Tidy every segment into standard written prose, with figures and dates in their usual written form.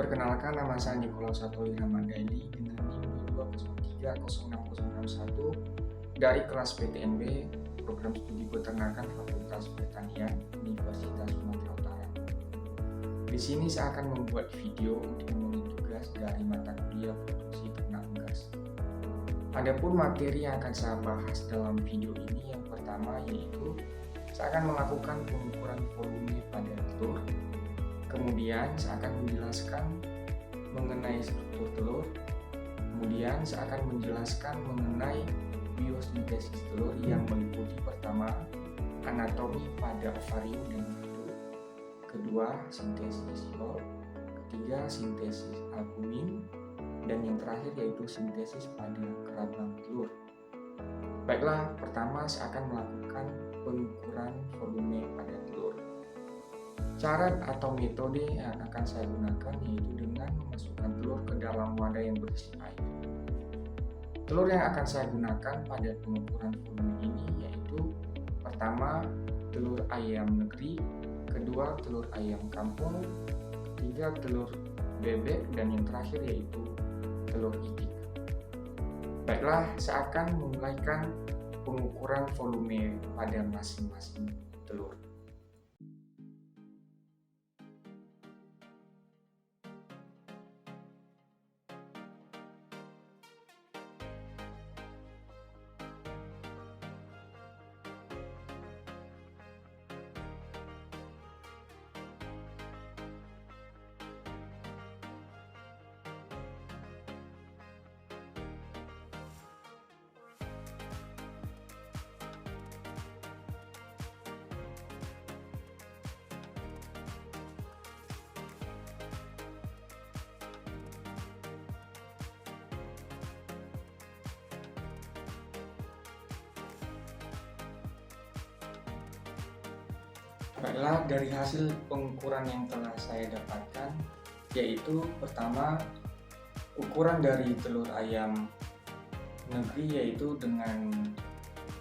Perkenalkan, nama saya Nicholas Satoli Ramadhani dengan NIM 2030661 dari kelas PTNB Program Studi Peternakan Fakultas Pertanian Universitas Sumatera Utara. Di sini saya akan membuat video untuk memenuhi tugas dari mata kuliah produksi ternak unggas. Adapun materi yang akan saya bahas dalam video ini yang pertama yaitu saya akan melakukan pengukuran volume pada telur. Kemudian saya akan menjelaskan mengenai struktur telur. Kemudian saya akan menjelaskan mengenai biosintesis telur yang meliputi pertama anatomi pada ovarium dan madu, kedua sintesis iol, ketiga sintesis albumin, dan yang terakhir yaitu sintesis pada kerabang telur. Baiklah, pertama saya akan melakukan pengukuran volume pada telur. Cara atau metode yang akan saya gunakan yaitu dengan memasukkan telur ke dalam wadah yang berisi air. Telur yang akan saya gunakan pada pengukuran volume ini yaitu pertama telur ayam negeri, kedua telur ayam kampung, ketiga telur bebek, dan yang terakhir yaitu telur itik. Baiklah, saya akan memulaikan pengukuran volume pada masing-masing telur. Baiklah, dari hasil pengukuran yang telah saya dapatkan yaitu pertama ukuran dari telur ayam negeri yaitu dengan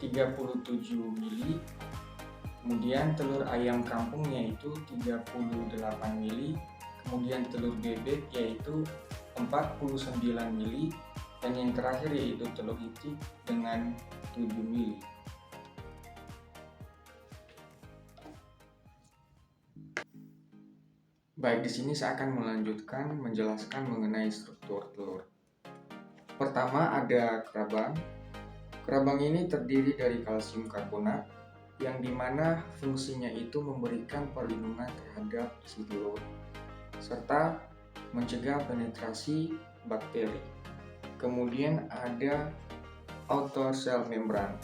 37 mili, kemudian telur ayam kampung yaitu 38 mili, kemudian telur bebek yaitu 49 mili, dan yang terakhir yaitu telur itik dengan 7 mili. Baik, di sini saya akan melanjutkan menjelaskan mengenai struktur telur. Pertama ada kerabang. Kerabang ini terdiri dari kalsium karbonat yang dimana fungsinya itu memberikan perlindungan terhadap isi telur serta mencegah penetrasi bakteri. Kemudian ada outer cell membrane.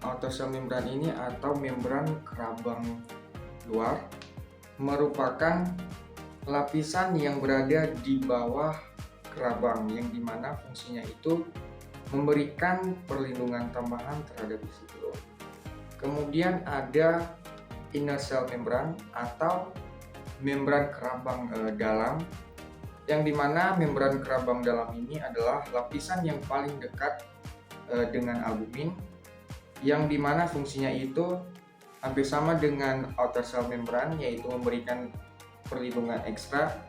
Outer cell membrane ini atau membran kerabang luar merupakan lapisan yang berada di bawah kerabang yang dimana fungsinya itu memberikan perlindungan tambahan terhadap isi telur. Kemudian ada inner cell membrane atau membran kerabang dalam yang dimana membran kerabang dalam ini adalah lapisan yang paling dekat dengan albumin yang dimana fungsinya itu hampir sama dengan outer cell membrane, yaitu memberikan perlindungan ekstra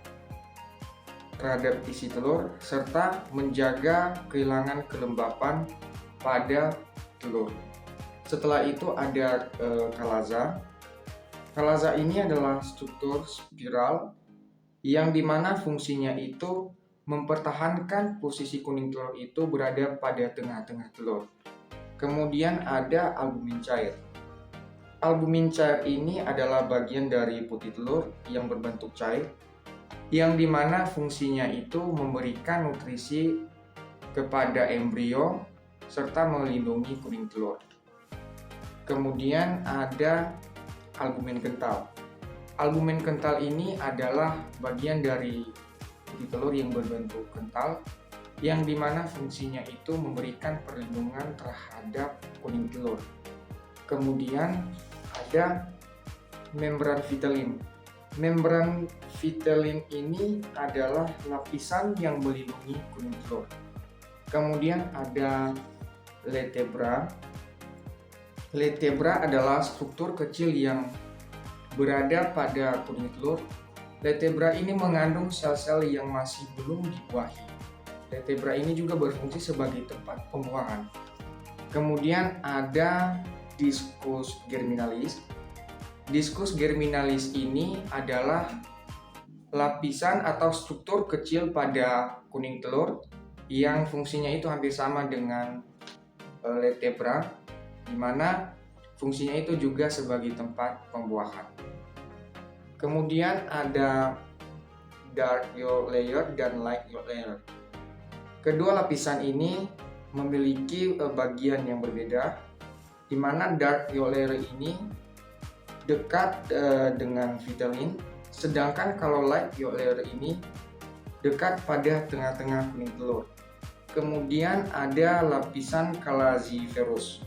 terhadap isi telur serta menjaga kehilangan kelembapan pada telur. Setelah itu ada kalaza. Kalaza ini adalah struktur spiral yang dimana fungsinya itu mempertahankan posisi kuning telur itu berada pada tengah-tengah telur. Kemudian ada albumin cair. Albumin cair ini adalah bagian dari putih telur yang berbentuk cair, yang dimana fungsinya itu memberikan nutrisi kepada embrio serta melindungi kuning telur. Kemudian ada albumin kental. Albumin kental ini adalah bagian dari putih telur yang berbentuk kental, yang dimana fungsinya itu memberikan perlindungan terhadap kuning telur. Kemudian ada membran vitelin. Membran vitelin ini adalah lapisan yang melindungi kuning telur. Kemudian ada letebra. Letebra adalah struktur kecil yang berada pada kuning telur Vertebra ini mengandung sel-sel yang masih belum dibuahi. Vertebra ini juga berfungsi sebagai tempat pembuahan. Kemudian ada diskus germinalis. Diskus germinalis ini adalah lapisan atau struktur kecil pada kuning telur yang fungsinya itu hampir sama dengan vertebra, di mana fungsinya itu juga sebagai tempat pembuahan. Kemudian ada dark yolk layer dan light yolk layer. Kedua lapisan ini memiliki bagian yang berbeda, di mana dark yolk layer ini dekat dengan vitamin, sedangkan kalau light yolk layer ini dekat pada tengah-tengah kuning telur. Kemudian ada lapisan caliciferous.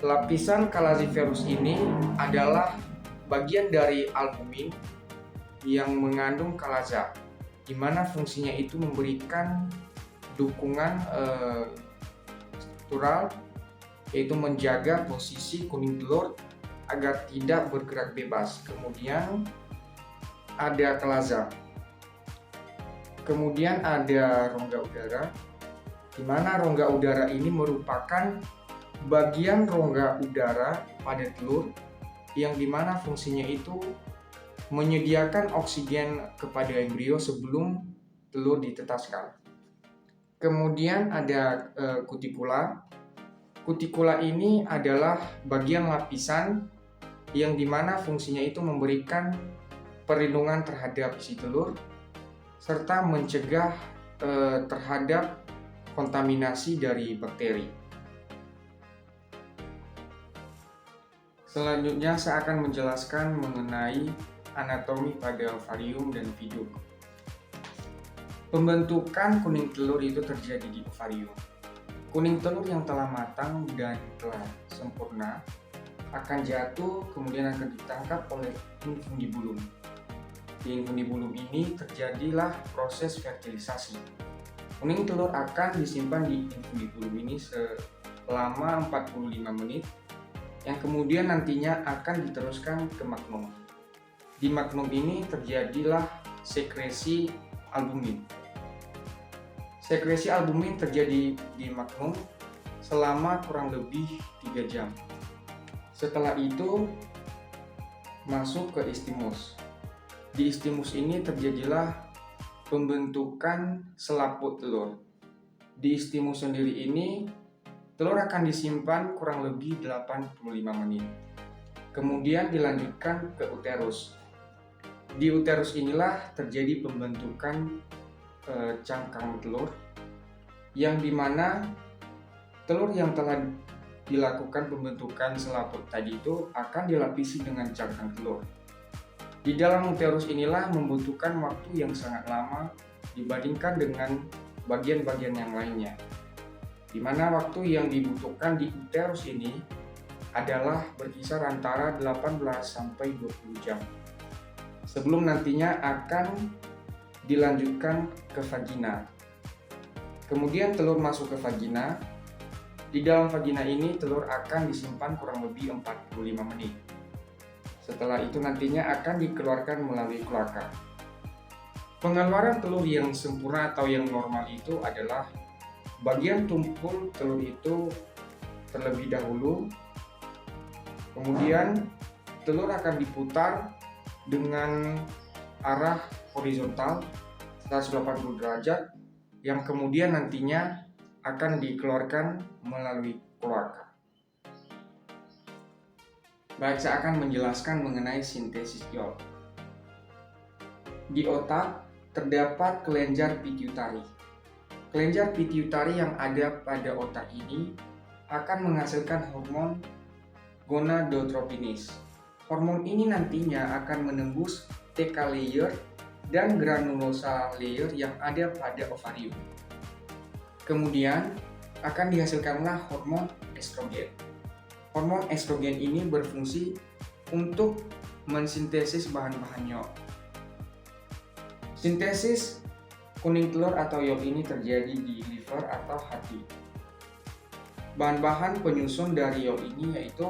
Lapisan caliciferous ini adalah bagian dari albumin yang mengandung kalaza, di mana fungsinya itu memberikan dukungan struktural, yaitu menjaga posisi kuning telur agar tidak bergerak bebas. Kemudian ada kalaza. Kemudian ada rongga udara, di mana rongga udara ini merupakan bagian rongga udara pada telur yang dimana fungsinya itu menyediakan oksigen kepada embrio sebelum telur ditetaskan. Kemudian ada kutikula. Kutikula ini adalah bagian lapisan yang dimana fungsinya itu memberikan perlindungan terhadap si telur serta mencegah terhadap kontaminasi dari bakteri. Selanjutnya saya akan menjelaskan mengenai anatomi pada ovarium dan viduk. Pembentukan kuning telur itu terjadi di ovarium. Kuning telur yang telah matang dan telah sempurna akan jatuh kemudian akan ditangkap oleh infundibulum. Di infundibulum ini terjadilah proses fertilisasi. Kuning telur akan disimpan di infundibulum ini selama 45 menit yang kemudian nantinya akan diteruskan ke magnum. Di magnum ini terjadilah sekresi albumin. Sekresi albumin terjadi di magnum selama kurang lebih 3 jam. Setelah itu masuk ke istimus. Di istimus ini terjadilah pembentukan selaput telur. Di istimus sendiri ini telur akan disimpan kurang lebih 85 menit. Kemudian dilanjutkan ke uterus. Di uterus inilah terjadi pembentukan cangkang telur, yang dimana telur yang telah dilakukan pembentukan selaput tadi itu akan dilapisi dengan cangkang telur. Di dalam uterus inilah membutuhkan waktu yang sangat lama dibandingkan dengan bagian-bagian yang lainnya, di mana waktu yang dibutuhkan di uterus ini adalah berkisar antara 18 sampai 20 jam. Sebelum nantinya akan dilanjutkan ke vagina. Kemudian telur masuk ke vagina. Di dalam vagina ini telur akan disimpan kurang lebih 45 menit. Setelah itu nantinya akan dikeluarkan melalui kloaka. Pengeluaran telur yang sempurna atau yang normal itu adalah bagian tumpul telur itu terlebih dahulu. Kemudian telur akan diputar dengan arah horizontal 180 derajat yang kemudian nantinya akan dikeluarkan melalui kloaka. Baik, saya akan menjelaskan mengenai sintesis yolk. Di otak terdapat kelenjar pituitari. Kelenjar pituitari yang ada pada otak ini akan menghasilkan hormon gonadotropinis. Hormon ini nantinya akan menembus TK layer dan granulosa layer yang ada pada ovarium. Kemudian akan dihasilkanlah hormon estrogen. Hormon estrogen ini berfungsi untuk mensintesis bahan-bahan yolk. Sintesis kuning telur atau yolk ini terjadi di liver atau hati. Bahan-bahan penyusun dari yolk ini yaitu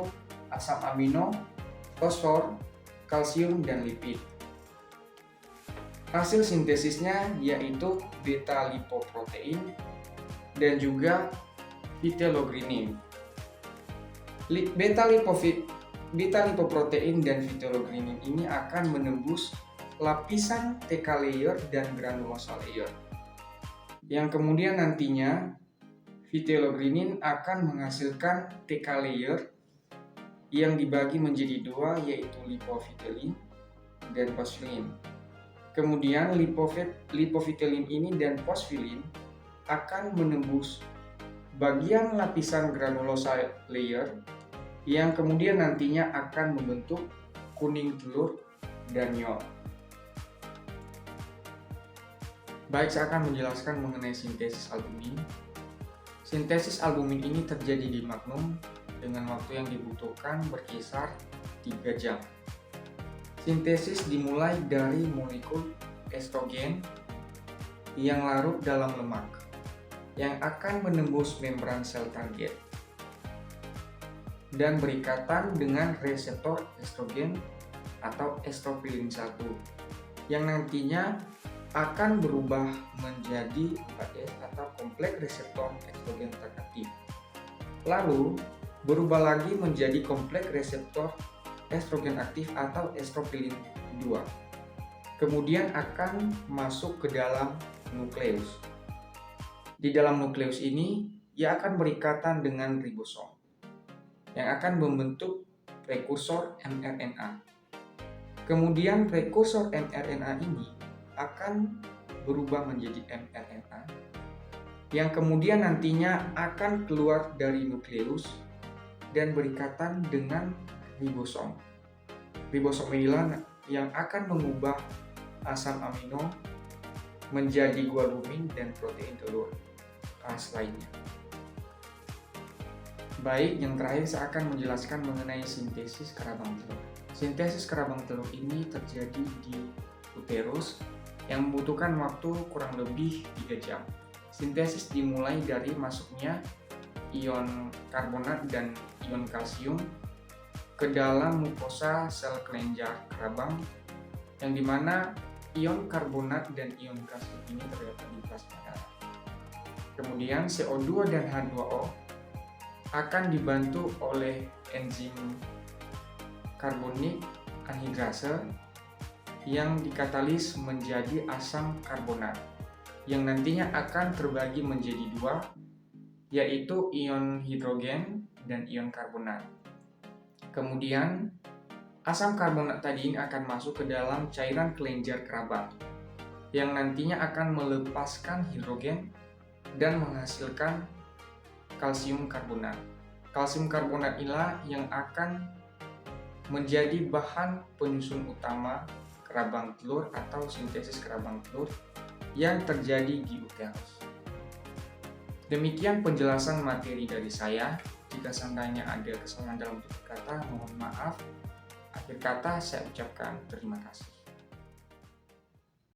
asam amino, fosfor, kalsium, dan lipid. Hasil sintesisnya yaitu beta lipoprotein dan juga phytologhrinin. Beta lipoprotein dan phytologhrinin ini akan menembus lapisan TK layer dan granulosa layer. Yang kemudian nantinya phytologhrinin akan menghasilkan TK layer yang dibagi menjadi dua, yaitu lipofitolin dan fosfilin. Kemudian lipofitolin ini dan fosfilin akan menembus bagian lapisan granulosa layer yang kemudian nantinya akan membentuk kuning telur dan yolk. Baik, saya akan menjelaskan mengenai sintesis albumin. Sintesis albumin ini terjadi di magnum dengan waktu yang dibutuhkan berkisar 3 jam. Sintesis dimulai dari molekul estrogen yang larut dalam lemak yang akan menembus membran sel target dan berikatan dengan reseptor estrogen atau estrofilin 1 yang nantinya akan berubah menjadi 4S atau kompleks reseptor estrogen teraktif. Lalu berubah lagi menjadi kompleks reseptor estrogen aktif atau estrofilin 2. Kemudian akan masuk ke dalam nukleus. Di dalam nukleus ini ia akan berikatan dengan ribosom yang akan membentuk prekursor mRNA. Kemudian prekursor mRNA ini akan berubah menjadi mRNA yang kemudian nantinya akan keluar dari nukleus dan berikatan dengan ribosom. Ribosom inilah yang akan mengubah asam amino menjadi guanumin dan protein telur khas lainnya. Baik, yang terakhir saya akan menjelaskan mengenai sintesis kerabang telur. Sintesis kerabang telur ini terjadi di uterus yang membutuhkan waktu kurang lebih 3 jam. Sintesis dimulai dari masuknya ion karbonat dan ion kalsium ke dalam mukosa sel kelenjar kerabang, yang dimana ion karbonat dan ion kalsium ini terdapat di plasma darah. Kemudian CO2 dan H2O akan dibantu oleh enzim karbonik anhidrase yang dikatalis menjadi asam karbonat yang nantinya akan terbagi menjadi dua, yaitu ion hidrogen dan ion karbonat. Kemudian asam karbonat tadi ini akan masuk ke dalam cairan kelenjar kerabang yang nantinya akan melepaskan hidrogen dan menghasilkan kalsium karbonat. Kalsium karbonat inilah yang akan menjadi bahan penyusun utama kerabang telur atau sintesis kerabang telur yang terjadi di uterus. Demikian penjelasan materi dari saya. Jika seandainya ada kesalahan dalam tutur kata, mohon maaf. Akhir kata saya ucapkan terima kasih.